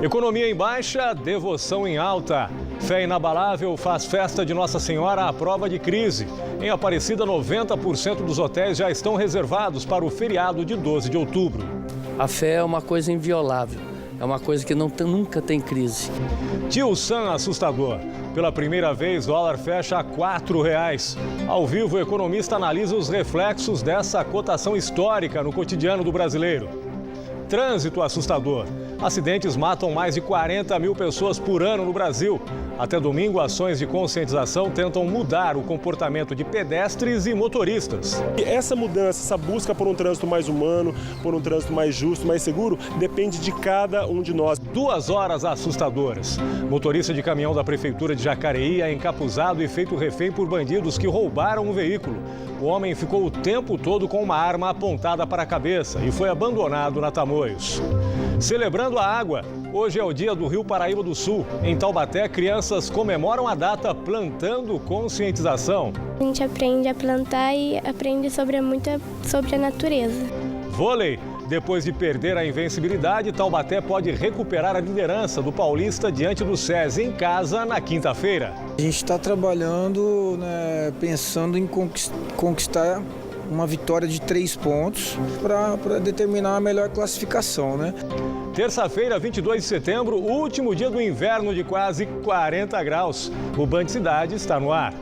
Economia em baixa, devoção em alta. Fé inabalável faz festa de Nossa Senhora à prova de crise. Em Aparecida, 90% dos hotéis já estão reservados para o feriado de 12 de outubro. A fé é uma coisa inviolável, é uma coisa que nunca tem crise. Tio Sam assustador. Pela primeira vez, dólar fecha a R$ 4,00. Ao vivo, o economista analisa os reflexos dessa cotação histórica no cotidiano do brasileiro. Trânsito assustador. Acidentes matam mais de 40 mil pessoas por ano no Brasil. Até domingo, ações de conscientização tentam mudar o comportamento de pedestres e motoristas. Essa mudança, essa busca por um trânsito mais humano, por um trânsito mais justo, mais seguro, depende de cada um de nós. 2 horas assustadoras. Motorista de caminhão da Prefeitura de Jacareí é encapuzado e feito refém por bandidos que roubaram o veículo. O homem ficou o tempo todo com uma arma apontada para a cabeça e foi abandonado na Tamoios. Celebrando a água, hoje é o dia do Rio Paraíba do Sul. Em Taubaté, crianças comemoram a data plantando conscientização. A gente aprende a plantar e aprende sobre a natureza. Vôlei. Depois de perder a invencibilidade, Taubaté pode recuperar a liderança do Paulista diante do SESI em casa na quinta-feira. A gente está trabalhando, pensando em conquistar uma vitória de 3 pontos para determinar a melhor classificação, né? Terça-feira, 22 de setembro, último dia do inverno de quase 40 graus. O Band Cidade está no ar.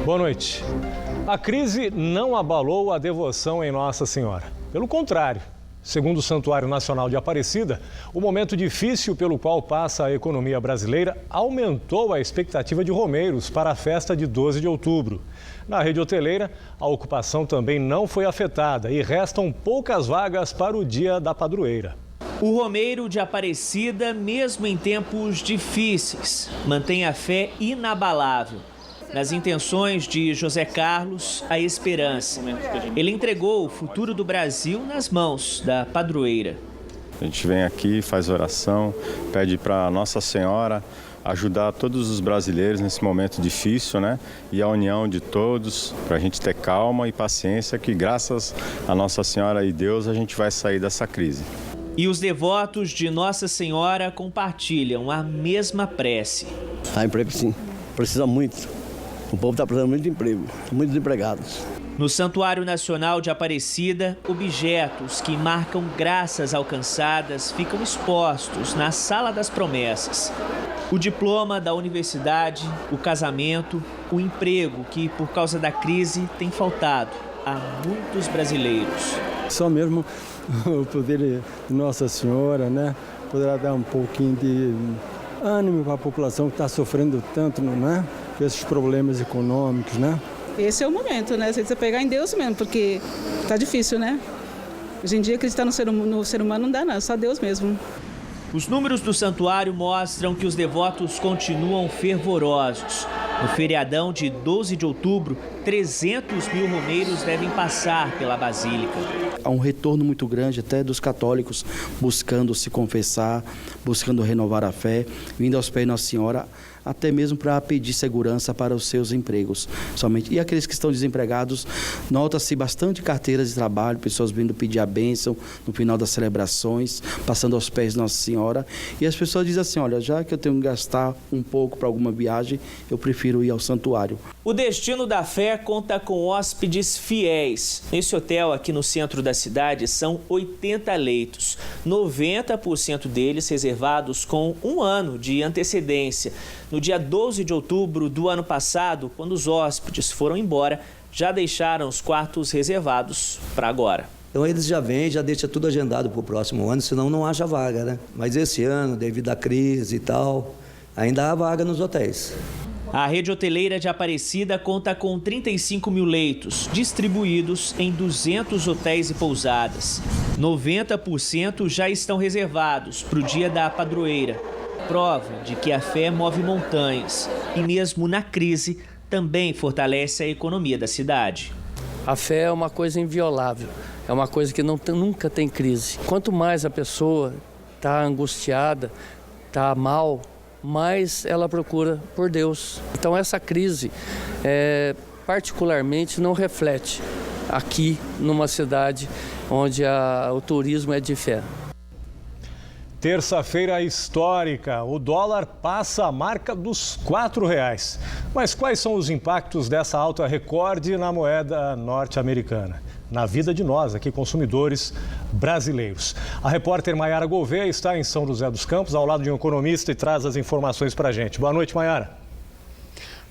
Boa noite. A crise não abalou a devoção em Nossa Senhora. Pelo contrário, segundo o Santuário Nacional de Aparecida, o momento difícil pelo qual passa a economia brasileira aumentou a expectativa de romeiros para a festa de 12 de outubro. Na rede hoteleira, a ocupação também não foi afetada e restam poucas vagas para o dia da padroeira. O romeiro de Aparecida, mesmo em tempos difíceis, mantém a fé inabalável. Nas intenções de José Carlos, a esperança. Ele entregou o futuro do Brasil nas mãos da padroeira. A gente vem aqui, faz oração, pede para Nossa Senhora ajudar todos os brasileiros nesse momento difícil, né? E a união de todos, para a gente ter calma e paciência, que graças a Nossa Senhora e Deus a gente vai sair dessa crise. E os devotos de Nossa Senhora compartilham a mesma prece. Emprego sim, precisa muito. O povo está precisando muito de emprego, muitos empregados. No Santuário Nacional de Aparecida, objetos que marcam graças alcançadas ficam expostos na Sala das Promessas. O diploma da universidade, o casamento, o emprego que, por causa da crise, tem faltado a muitos brasileiros. Só mesmo o poder de Nossa Senhora, né, poderá dar um pouquinho de ânimo para a população que está sofrendo tanto, né? Esses problemas econômicos, né? Esse é o momento, né? Você precisa pegar em Deus mesmo, porque tá difícil, né? Hoje em dia acreditar no ser humano não dá não, só Deus mesmo. Os números do santuário mostram que os devotos continuam fervorosos. No feriadão de 12 de outubro, 300 mil romeiros devem passar pela Basílica. Há um retorno muito grande até dos católicos buscando se confessar, buscando renovar a fé, vindo aos pés de Nossa Senhora, até mesmo para pedir segurança para os seus empregos somente. E aqueles que estão desempregados, nota-se bastante carteiras de trabalho, pessoas vindo pedir a bênção no final das celebrações, passando aos pés de Nossa Senhora. E as pessoas dizem assim, olha, já que eu tenho que gastar um pouco para alguma viagem, eu prefiro ir ao santuário. O Destino da Fé conta com hóspedes fiéis. Nesse hotel aqui no centro da cidade são 80 leitos, 90% deles reservados com 1 ano de antecedência. No dia 12 de outubro do ano passado, quando os hóspedes foram embora, já deixaram os quartos reservados para agora. Então eles já vêm, já deixam tudo agendado para o próximo ano, senão não haja vaga, né? Mas esse ano, devido à crise e tal, ainda há vaga nos hotéis. A rede hoteleira de Aparecida conta com 35 mil leitos, distribuídos em 200 hotéis e pousadas. 90% já estão reservados para o dia da padroeira. Prova de que a fé move montanhas e mesmo na crise também fortalece a economia da cidade. A fé é uma coisa inviolável, é uma coisa que nunca tem crise. Quanto mais a pessoa está angustiada, está mal, mais ela procura por Deus. Então essa crise particularmente não reflete aqui numa cidade onde o turismo é de fé. Terça-feira histórica, o dólar passa a marca dos R$4. Mas quais são os impactos dessa alta recorde na moeda norte-americana? Na vida de nós, aqui, consumidores brasileiros. A repórter Maiara Gouveia está em São José dos Campos, ao lado de um economista, e traz as informações para a gente. Boa noite, Maiara.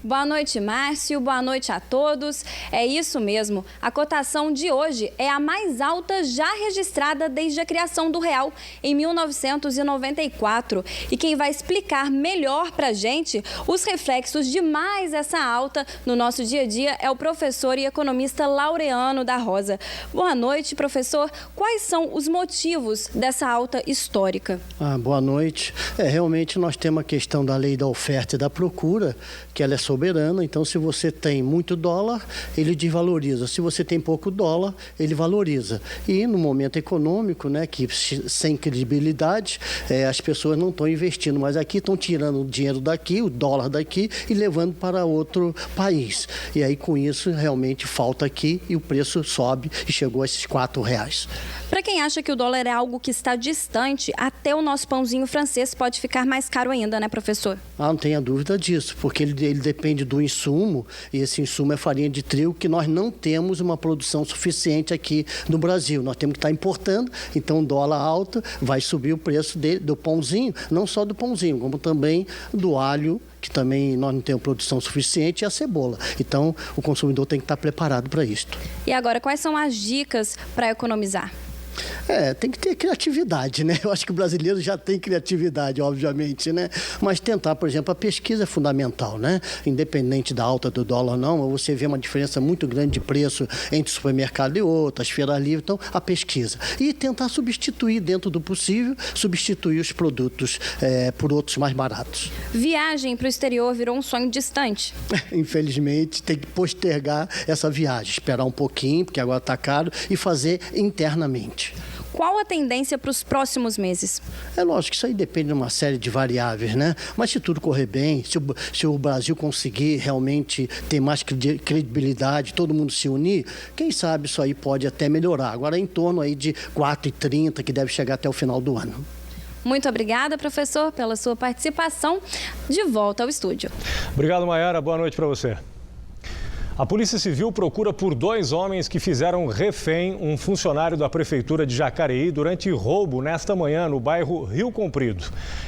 Boa noite, Márcio. Boa noite a todos. É isso mesmo. A cotação de hoje é a mais alta já registrada desde a criação do real em 1994. E quem vai explicar melhor para a gente os reflexos de mais essa alta no nosso dia a dia é o professor e economista Laureano da Rosa. Boa noite, professor. Quais são os motivos dessa alta histórica? Boa noite. Realmente nós temos a questão da lei da oferta e da procura, que ela é soberana, então se você tem muito dólar, ele desvaloriza. Se você tem pouco dólar, ele valoriza. E no momento econômico, né, que sem credibilidade, as pessoas não estão investindo, mas aqui estão tirando o dinheiro daqui, o dólar daqui e levando para outro país. E aí com isso realmente falta aqui e o preço sobe e chegou a esses R$4. Para quem acha que o dólar é algo que está distante, até o nosso pãozinho francês pode ficar mais caro ainda, né, professor? Não tenha dúvida disso, porque ele depende do insumo, e esse insumo é farinha de trigo, que nós não temos uma produção suficiente aqui no Brasil. Nós temos que estar importando, então o dólar alto vai subir o preço do pãozinho, não só do pãozinho, como também do alho, que também nós não temos produção suficiente, e a cebola. Então o consumidor tem que estar preparado para isto. E agora, quais são as dicas para economizar? Tem que ter criatividade, né? Eu acho que o brasileiro já tem criatividade, obviamente, né? Mas tentar, por exemplo, a pesquisa é fundamental, né? Independente da alta do dólar ou não, você vê uma diferença muito grande de preço entre supermercado e outro, as feiras livres, então a pesquisa. E tentar substituir, dentro do possível, substituir os produtos por outros mais baratos. Viagem para o exterior virou um sonho distante? Infelizmente, tem que postergar essa viagem, esperar um pouquinho, porque agora está caro, e fazer internamente. Qual a tendência para os próximos meses? É lógico que isso aí depende de uma série de variáveis, né? Mas se tudo correr bem, se o Brasil conseguir realmente ter mais credibilidade, todo mundo se unir, quem sabe isso aí pode até melhorar. Agora é em torno aí de 4,30, que deve chegar até o final do ano. Muito obrigada, professor, pela sua participação. De volta ao estúdio. Obrigado, Maiara. Boa noite para você. A Polícia Civil procura por 2 homens que fizeram refém um funcionário da Prefeitura de Jacareí durante roubo nesta manhã no bairro Rio Comprido.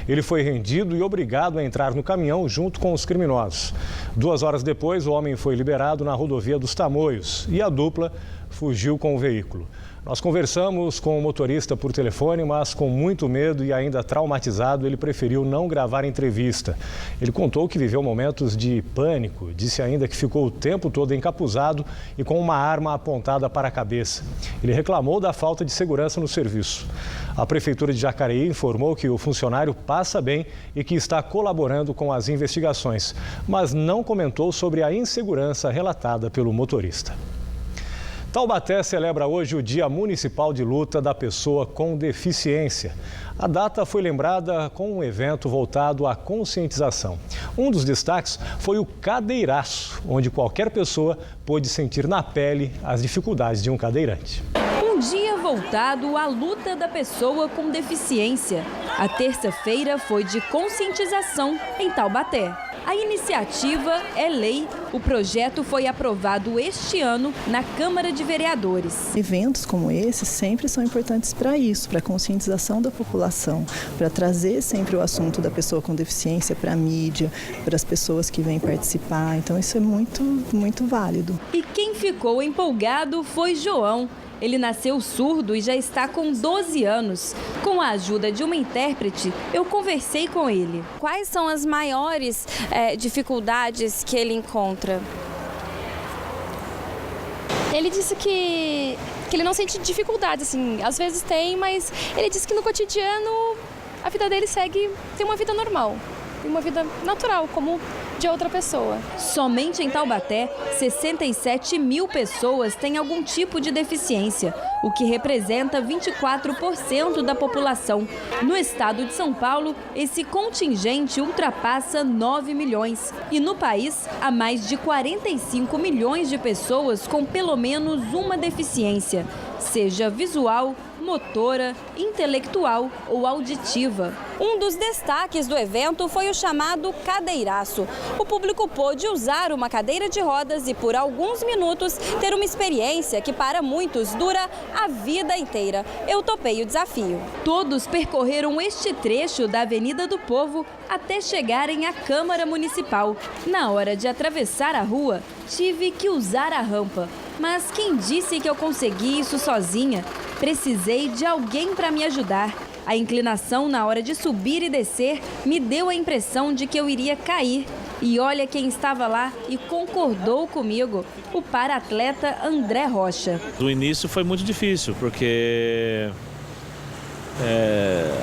Ele foi rendido e obrigado a entrar no caminhão junto com os criminosos. 2 horas depois, o homem foi liberado na rodovia dos Tamoios e a dupla fugiu com o veículo. Nós conversamos com o motorista por telefone, mas com muito medo e ainda traumatizado, ele preferiu não gravar entrevista. Ele contou que viveu momentos de pânico, disse ainda que ficou o tempo todo encapuzado e com uma arma apontada para a cabeça. Ele reclamou da falta de segurança no serviço. A Prefeitura de Jacareí informou que o funcionário passa bem e que está colaborando com as investigações, mas não comentou sobre a insegurança relatada pelo motorista. Taubaté celebra hoje o Dia Municipal de Luta da Pessoa com Deficiência. A data foi lembrada com um evento voltado à conscientização. Um dos destaques foi o cadeiraço, onde qualquer pessoa pôde sentir na pele as dificuldades de um cadeirante. Um dia voltado à luta da pessoa com deficiência. A terça-feira foi de conscientização em Taubaté. A iniciativa é lei. O projeto foi aprovado este ano na Câmara de Vereadores. Eventos como esse sempre são importantes para isso, para a conscientização da população, para trazer sempre o assunto da pessoa com deficiência para a mídia, para as pessoas que vêm participar. Então isso é muito, muito válido. E quem ficou empolgado foi João. Ele nasceu surdo e já está com 12 anos. Com a ajuda de uma intérprete, eu conversei com ele. Quais são as maiores dificuldades que ele encontra? Ele disse que ele não sente dificuldades, assim, às vezes tem, mas ele disse que no cotidiano a vida dele tem uma vida normal, tem uma vida natural, como de outra pessoa. Somente em Taubaté, 67 mil pessoas têm algum tipo de deficiência, o que representa 24% da população. No estado de São Paulo, esse contingente ultrapassa 9 milhões. E no país, há mais de 45 milhões de pessoas com pelo menos uma deficiência, seja visual, motora, intelectual ou auditiva. Um dos destaques do evento foi o chamado cadeiraço. O público pôde usar uma cadeira de rodas e, por alguns minutos, ter uma experiência que, para muitos, dura a vida inteira. Eu topei o desafio. Todos percorreram este trecho da Avenida do Povo até chegarem à Câmara Municipal. Na hora de atravessar a rua, tive que usar a rampa. Mas quem disse que eu consegui isso sozinha? Precisei de alguém para me ajudar. A inclinação na hora de subir e descer me deu a impressão de que eu iria cair. E olha quem estava lá e concordou comigo, o para-atleta André Rocha. No início foi muito difícil, porque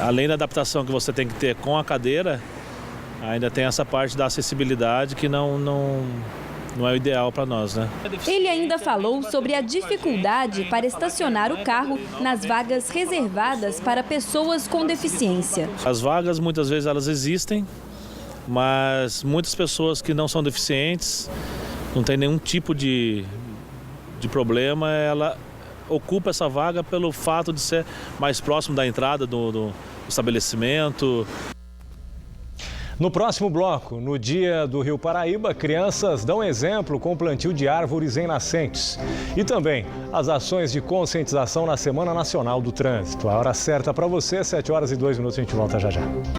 além da adaptação que você tem que ter com a cadeira, ainda tem essa parte da acessibilidade que não é o ideal para nós, né? Ele ainda falou sobre a dificuldade para estacionar o carro nas vagas reservadas para pessoas com deficiência. As vagas, muitas vezes, elas existem, mas muitas pessoas que não são deficientes, não tem nenhum tipo de problema, ela ocupa essa vaga pelo fato de ser mais próximo da entrada do estabelecimento. No próximo bloco, no Dia do Rio Paraíba, crianças dão exemplo com o plantio de árvores em nascentes. E também as ações de conscientização na Semana Nacional do Trânsito. A hora certa para você, 7h02, a gente volta já já.